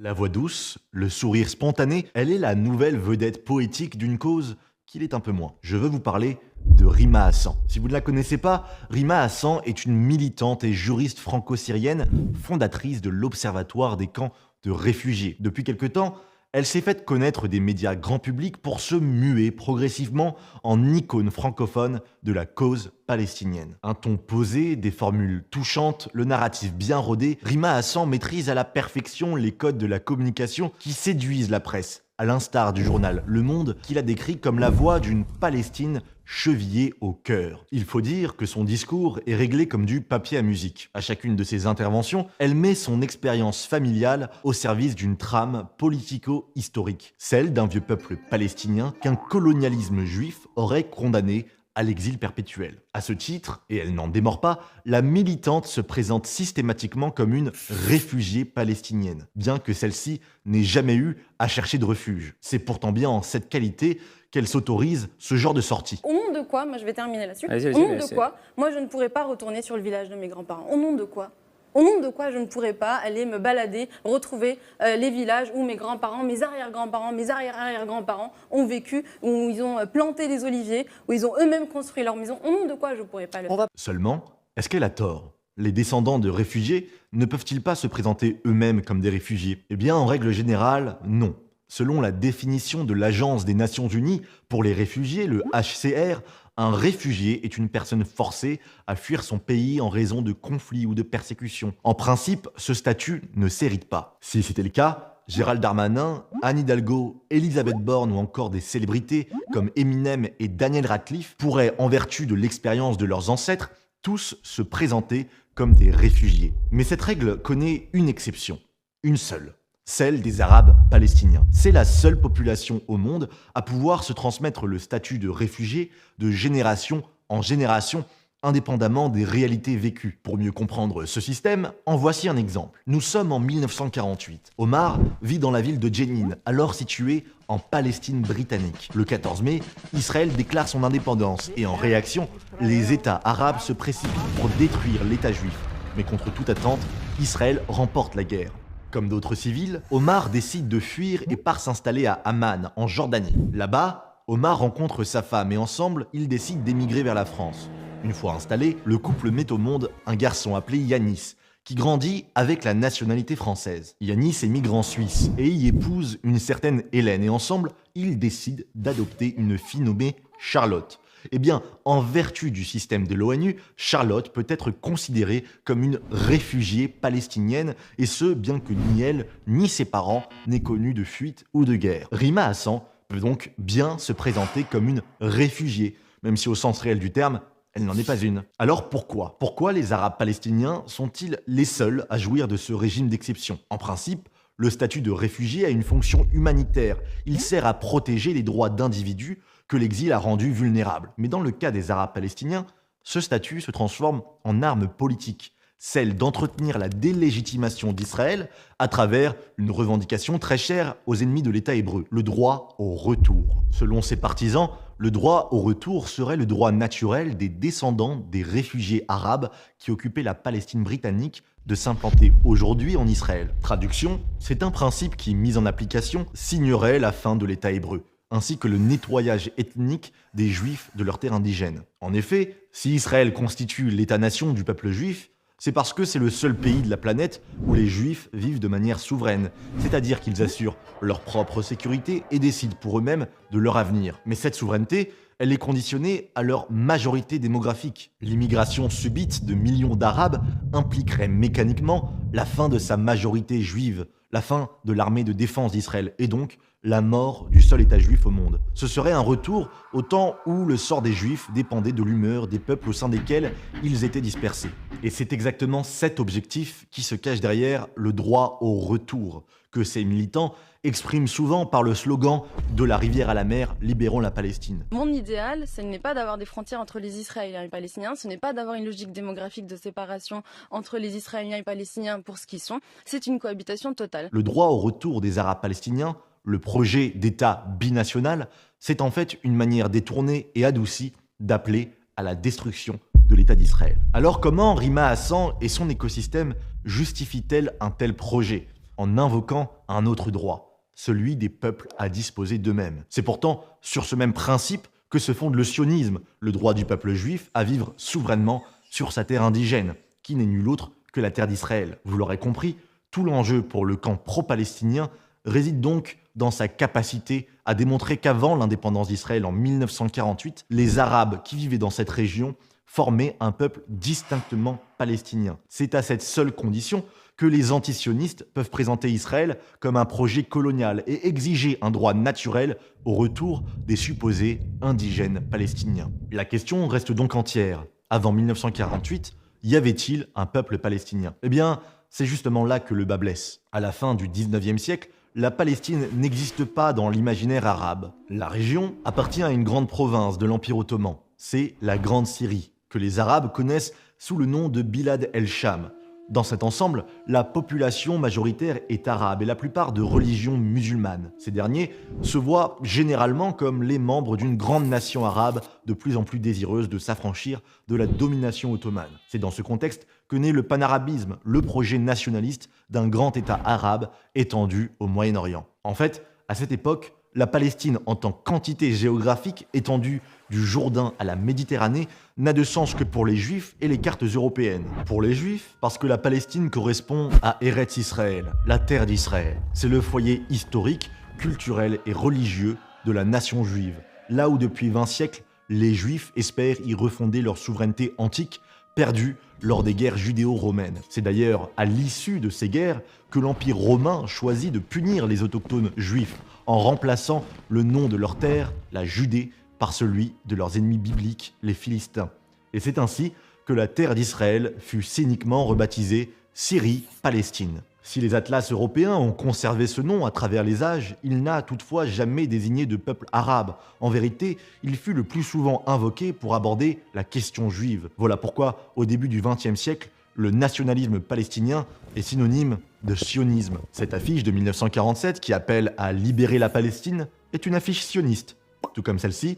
La voix douce, le sourire spontané, elle est la nouvelle vedette poétique d'une cause qu'il est un peu moins. Je veux vous parler de Rima Hassan. Si vous ne la connaissez pas, Rima Hassan est une militante et juriste franco-syrienne, fondatrice de l'Observatoire des camps de réfugiés. Depuis quelque temps, elle s'est faite connaître des médias grand public pour se muer progressivement en icône francophone de la cause palestinienne. Un ton posé, des formules touchantes, le narratif bien rodé, Rima Hassan maîtrise à la perfection les codes de la communication qui séduisent la presse, à l'instar du journal Le Monde qui la décrit comme la voix d'une Palestine chevillée au cœur. Il faut dire que son discours est réglé comme du papier à musique. À chacune de ses interventions, elle met son expérience familiale au service d'une trame politico-historique, celle d'un vieux peuple palestinien qu'un colonialisme juif aurait condamné à l'exil perpétuel. À ce titre, et elle n'en démord pas, la militante se présente systématiquement comme une réfugiée palestinienne, bien que celle-ci n'ait jamais eu à chercher de refuge. C'est pourtant bien en cette qualité qu'elle s'autorise ce genre de sortie. Au nom de quoi, moi je vais terminer là-dessus, Vas-y, au nom de vas-y. quoi, moi je ne pourrais pas retourner sur le village de mes grands-parents. Au nom de quoi? Au nom de quoi je ne pourrais pas aller me balader, retrouver les villages où mes grands-parents, mes arrière-grands-parents, mes arrière-arrière-grands-parents ont vécu, où ils ont planté des oliviers, où ils ont eux-mêmes construit leur maison. Au nom de quoi je ne pourrais pas le faire? Seulement, est-ce qu'elle a tort? Les descendants de réfugiés ne peuvent-ils pas se présenter eux-mêmes comme des réfugiés? Eh bien, en règle générale, non. Selon la définition de l'Agence des Nations Unies pour les réfugiés, le HCR, un réfugié est une personne forcée à fuir son pays en raison de conflits ou de persécutions. En principe, ce statut ne s'hérite pas. Si c'était le cas, Gérald Darmanin, Anne Hidalgo, Elisabeth Borne ou encore des célébrités comme Eminem et Daniel Radcliffe pourraient, en vertu de l'expérience de leurs ancêtres, tous se présenter comme des réfugiés. Mais cette règle connaît une exception, une seule. Celle des Arabes palestiniens. C'est la seule population au monde à pouvoir se transmettre le statut de réfugié de génération en génération, indépendamment des réalités vécues. Pour mieux comprendre ce système, en voici un exemple. Nous sommes en 1948. Omar vit dans la ville de Jenin, alors située en Palestine britannique. Le 14 mai, Israël déclare son indépendance et en réaction, les États arabes se précipitent pour détruire l'État juif. Mais contre toute attente, Israël remporte la guerre. Comme d'autres civils, Omar décide de fuir et part s'installer à Amman, en Jordanie. Là-bas, Omar rencontre sa femme et ensemble, ils décident d'émigrer vers la France. Une fois installé, le couple met au monde un garçon appelé Yanis, qui grandit avec la nationalité française. Yanis émigre en Suisse et y épouse une certaine Hélène et ensemble, ils décident d'adopter une fille nommée Charlotte. Eh bien, en vertu du système de l'ONU, Charlotte peut être considérée comme une réfugiée palestinienne, et ce, bien que ni elle, ni ses parents n'aient connu de fuite ou de guerre. Rima Hassan peut donc bien se présenter comme une réfugiée, même si au sens réel du terme, elle n'en est pas une. Alors pourquoi? Pourquoi les Arabes palestiniens sont-ils les seuls à jouir de ce régime d'exception? En principe, le statut de réfugié a une fonction humanitaire. Il sert à protéger les droits d'individus que l'exil a rendus vulnérables. Mais dans le cas des Arabes palestiniens, ce statut se transforme en arme politique, celle d'entretenir la délégitimation d'Israël à travers une revendication très chère aux ennemis de l'État hébreu, le droit au retour. Selon ses partisans, le droit au retour serait le droit naturel des descendants des réfugiés arabes qui occupaient la Palestine britannique de s'implanter aujourd'hui en Israël. Traduction, c'est un principe qui, mis en application, signerait la fin de l'État hébreu, ainsi que le nettoyage ethnique des Juifs de leurs terres indigènes. En effet, si Israël constitue l'État-nation du peuple juif, c'est parce que c'est le seul pays de la planète où les Juifs vivent de manière souveraine, c'est-à-dire qu'ils assurent leur propre sécurité et décident pour eux-mêmes de leur avenir. Mais cette souveraineté, elle est conditionnée à leur majorité démographique. L'immigration subite de millions d'Arabes impliquerait mécaniquement la fin de sa majorité juive, la fin de l'armée de défense d'Israël et donc la mort du seul État juif au monde. Ce serait un retour au temps où le sort des Juifs dépendait de l'humeur des peuples au sein desquels ils étaient dispersés. Et c'est exactement cet objectif qui se cache derrière le droit au retour, que ces militants expriment souvent par le slogan « De la rivière à la mer, libérons la Palestine ». Mon idéal, ce n'est pas d'avoir des frontières entre les Israéliens et les Palestiniens, ce n'est pas d'avoir une logique démographique de séparation entre les Israéliens et les Palestiniens pour ce qu'ils sont, c'est une cohabitation totale. Le droit au retour des Arabes palestiniens, le projet d'État binational, c'est en fait une manière détournée et adoucie d'appeler à la destruction de l'État d'Israël. Alors comment Rima Hassan et son écosystème justifient-elles un tel projet? en invoquant un autre droit, celui des peuples à disposer d'eux-mêmes. C'est pourtant sur ce même principe que se fonde le sionisme, le droit du peuple juif à vivre souverainement sur sa terre indigène, qui n'est nulle autre que la terre d'Israël. Vous l'aurez compris, tout l'enjeu pour le camp pro-palestinien réside donc dans sa capacité à démontrer qu'avant l'indépendance d'Israël en 1948, les Arabes qui vivaient dans cette région formaient un peuple distinctement palestinien. C'est à cette seule condition que les antisionistes peuvent présenter Israël comme un projet colonial et exiger un droit naturel au retour des supposés indigènes palestiniens. La question reste donc entière. Avant 1948, y avait-il un peuple palestinien ? Eh bien, c'est justement là que le bât blesse. À la fin du 19e siècle, la Palestine n'existe pas dans l'imaginaire arabe. La région appartient à une grande province de l'Empire ottoman. C'est la Grande Syrie, que les Arabes connaissent sous le nom de Bilad el-Sham. Dans cet ensemble, la population majoritaire est arabe et la plupart de religion musulmane. Ces derniers se voient généralement comme les membres d'une grande nation arabe de plus en plus désireuse de s'affranchir de la domination ottomane. C'est dans ce contexte que naît le panarabisme, le projet nationaliste d'un grand État arabe étendu au Moyen-Orient. En fait, à cette époque, la Palestine en tant qu'entité géographique étendue du Jourdain à la Méditerranée n'a de sens que pour les Juifs et les cartes européennes. Pour les Juifs, parce que la Palestine correspond à Eretz Israël, la terre d'Israël. C'est le foyer historique, culturel et religieux de la nation juive, là où depuis 20 siècles, les Juifs espèrent y refonder leur souveraineté antique, perdue lors des guerres judéo-romaines. C'est d'ailleurs à l'issue de ces guerres que l'Empire romain choisit de punir les autochtones juifs en remplaçant le nom de leur terre, la Judée, par celui de leurs ennemis bibliques, les Philistins. Et c'est ainsi que la terre d'Israël fut cyniquement rebaptisée Syrie-Palestine. Si les atlas européens ont conservé ce nom à travers les âges, il n'a toutefois jamais désigné de peuple arabe. En vérité, il fut le plus souvent invoqué pour aborder la question juive. Voilà pourquoi, au début du XXe siècle, le nationalisme palestinien est synonyme de sionisme. Cette affiche de 1947 qui appelle à libérer la Palestine est une affiche sioniste, tout comme celle-ci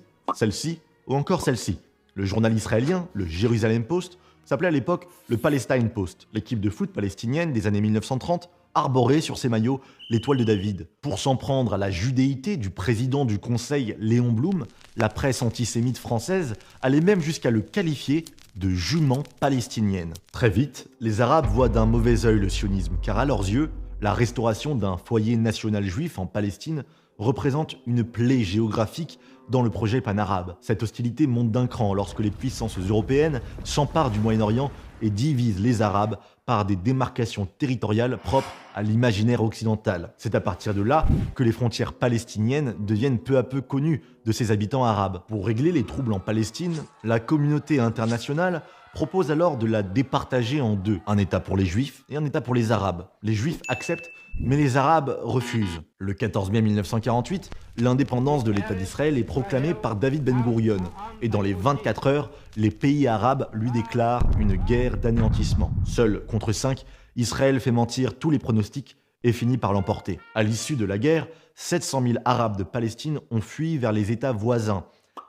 ou encore celle-ci. Le journal israélien, le Jerusalem Post, s'appelait à l'époque le Palestine Post. L'équipe de foot palestinienne des années 1930 arborait sur ses maillots l'étoile de David. Pour s'en prendre à la judéité du président du Conseil Léon Blum, la presse antisémite française allait même jusqu'à le qualifier de jument palestinienne. Très vite, les Arabes voient d'un mauvais œil le sionisme, car à leurs yeux, la restauration d'un foyer national juif en Palestine représente une plaie géographique dans le projet panarabe. Cette hostilité monte d'un cran lorsque les puissances européennes s'emparent du Moyen-Orient et divisent les Arabes par des démarcations territoriales propres à l'imaginaire occidental. C'est à partir de là que les frontières palestiniennes deviennent peu à peu connues de ses habitants arabes. Pour régler les troubles en Palestine, la communauté internationale propose alors de la départager en deux, un État pour les Juifs et un État pour les Arabes. Les Juifs acceptent, mais les Arabes refusent. Le 14 mai 1948, l'indépendance de l'État d'Israël est proclamée par David Ben Gourion, et dans les 24 heures, les pays arabes lui déclarent une guerre d'anéantissement. Seul contre 5, Israël fait mentir tous les pronostics et finit par l'emporter. À l'issue de la guerre, 700 000 Arabes de Palestine ont fui vers les États voisins.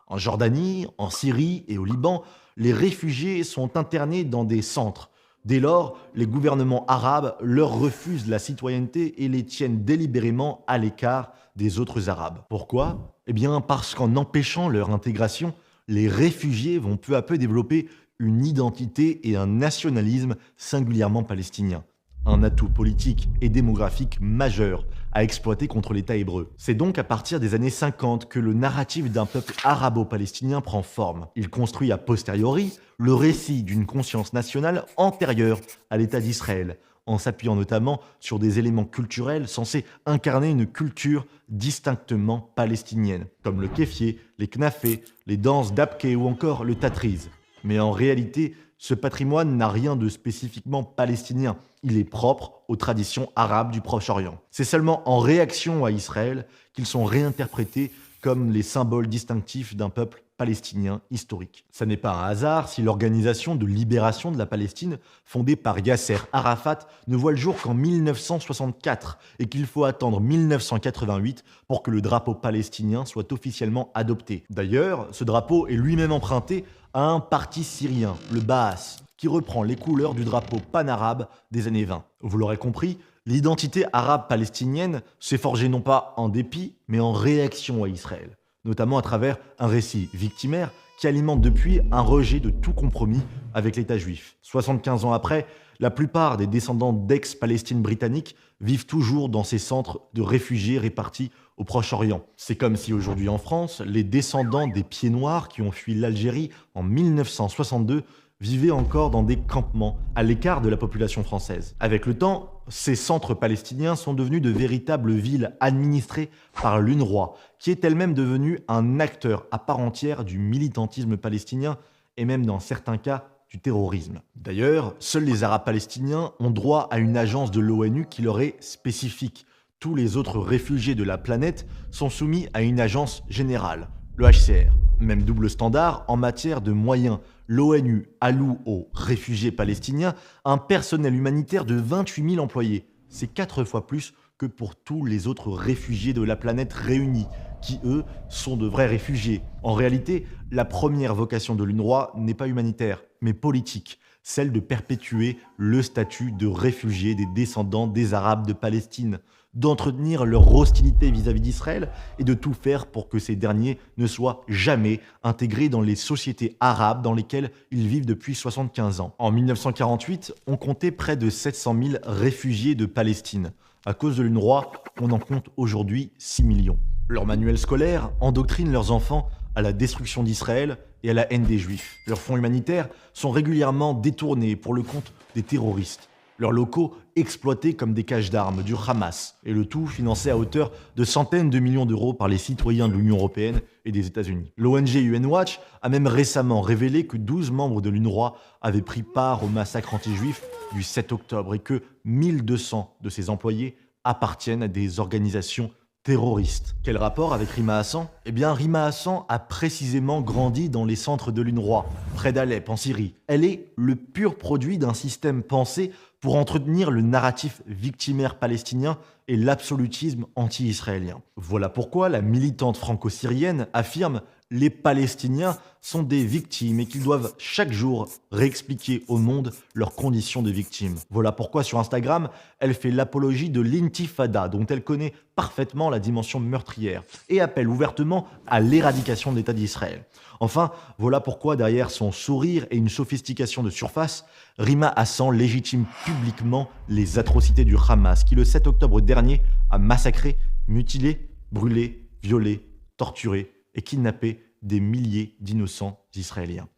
En Jordanie, en Syrie et au Liban, les réfugiés sont internés dans des centres. Dès lors, les gouvernements arabes leur refusent la citoyenneté et les tiennent délibérément à l'écart des autres Arabes. Pourquoi ? Eh bien parce qu'en empêchant leur intégration, les réfugiés vont peu à peu développer une identité et un nationalisme singulièrement palestiniens. Un atout politique et démographique majeur à exploiter contre l'État hébreu. C'est donc à partir des années 50 que le narratif d'un peuple arabo-palestinien prend forme. Il construit a posteriori le récit d'une conscience nationale antérieure à l'État d'Israël, en s'appuyant notamment sur des éléments culturels censés incarner une culture distinctement palestinienne, comme le kéfier, les knafés, les danses d'Abké ou encore le tatriz. Mais en réalité, ce patrimoine n'a rien de spécifiquement palestinien. Il est propre aux traditions arabes du Proche-Orient. C'est seulement en réaction à Israël qu'ils sont réinterprétés comme les symboles distinctifs d'un peuple palestinien historique. Ça n'est pas un hasard si l'organisation de libération de la Palestine, fondée par Yasser Arafat, ne voit le jour qu'en 1964 et qu'il faut attendre 1988 pour que le drapeau palestinien soit officiellement adopté. D'ailleurs, ce drapeau est lui-même emprunté à un parti syrien, le Baas, qui reprend les couleurs du drapeau panarabe des années 20. Vous l'aurez compris, L'identité arabe palestinienne s'est forgée non pas en dépit, mais en réaction à Israël, notamment à travers un récit victimaire qui alimente depuis un rejet de tout compromis avec l'État juif. 75 ans après, la plupart des descendants d'ex-Palestine britanniques vivent toujours dans ces centres de réfugiés répartis au Proche-Orient. C'est comme si aujourd'hui en France, les descendants des Pieds Noirs qui ont fui l'Algérie en 1962 vivaient encore dans des campements à l'écart de la population française. Avec le temps, ces centres palestiniens sont devenus de véritables villes administrées par l'UNRWA, qui est elle-même devenue un acteur à part entière du militantisme palestinien et même dans certains cas du terrorisme. D'ailleurs, seuls les Arabes palestiniens ont droit à une agence de l'ONU qui leur est spécifique. Tous les autres réfugiés de la planète sont soumis à une agence générale, le HCR. Même double standard en matière de moyens. L'ONU alloue aux réfugiés palestiniens un personnel humanitaire de 28 000 employés. C'est 4 fois plus que pour tous les autres réfugiés de la planète réunis, qui eux sont de vrais réfugiés. En réalité, la première vocation de l'UNRWA n'est pas humanitaire, mais politique, celle de perpétuer le statut de réfugiés des descendants des Arabes de Palestine, d'entretenir leur hostilité vis-à-vis d'Israël et de tout faire pour que ces derniers ne soient jamais intégrés dans les sociétés arabes dans lesquelles ils vivent depuis 75 ans. En 1948, on comptait près de 700 000 réfugiés de Palestine. À cause de l'UNRWA, on en compte aujourd'hui 6 millions. Leurs manuels scolaires endoctrinent leurs enfants à la destruction d'Israël et à la haine des Juifs. Leurs fonds humanitaires sont régulièrement détournés pour le compte des terroristes. Leurs locaux exploités comme des caches d'armes du Hamas, et le tout financé à hauteur de centaines de millions d'euros par les citoyens de l'Union européenne et des États-Unis. L'ONG UN Watch a même récemment révélé que 12 membres de l'UNRWA avaient pris part au massacre anti-juif du 7 octobre et que 1200 de ses employés appartiennent à des organisations terroristes. Quel rapport avec Rima Hassan ? Eh bien, Rima Hassan a précisément grandi dans les centres de l'UNRWA, près d'Alep, en Syrie. Elle est le pur produit d'un système pensé pour entretenir le narratif victimaire palestinien et l'absolutisme anti-israélien. Voilà pourquoi la militante franco-syrienne affirme « les Palestiniens sont des victimes et qu'ils doivent chaque jour réexpliquer au monde leurs conditions de victimes ». Voilà pourquoi sur Instagram, elle fait l'apologie de l'intifada dont elle connaît parfaitement la dimension meurtrière et appelle ouvertement à l'éradication de l'État d'Israël. Enfin, voilà pourquoi derrière son sourire et une sophistication de surface, Rima Hassan légitime publiquement les atrocités du Hamas qui le 7 octobre dernier a massacré, mutilé, brûlé, violé, torturé et kidnappé des milliers d'innocents israéliens.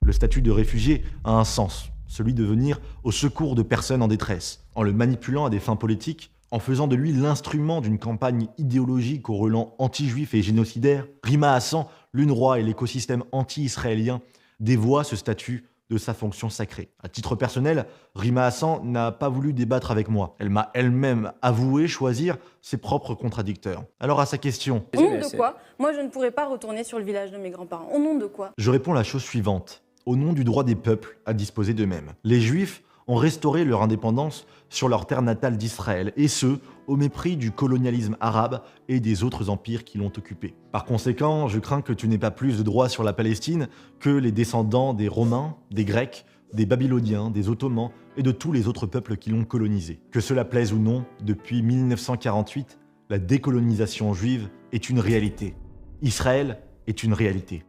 Le statut de réfugié a un sens, celui de venir au secours de personnes en détresse. En le manipulant à des fins politiques, en faisant de lui l'instrument d'une campagne idéologique au relent anti-juif et génocidaire, Rima Hassan, l'UNRWA et l'écosystème anti-israélien dévoient ce statut de sa fonction sacrée. À titre personnel, Rima Hassan n'a pas voulu débattre avec moi. Elle m'a elle-même avoué choisir ses propres contradicteurs. Alors à sa question... Au nom de quoi moi je ne pourrais pas retourner sur le village de mes grands-parents? Au nom de quoi? Je réponds la chose suivante. Au nom du droit des peuples à disposer d'eux-mêmes. Les Juifs ont restauré leur indépendance sur leur terre natale d'Israël, et ce, au mépris du colonialisme arabe et des autres empires qui l'ont occupé. Par conséquent, je crains que tu n'aies pas plus de droits sur la Palestine que les descendants des Romains, des Grecs, des Babyloniens, des Ottomans et de tous les autres peuples qui l'ont colonisé. Que cela plaise ou non, depuis 1948, la décolonisation juive est une réalité. Israël est une réalité.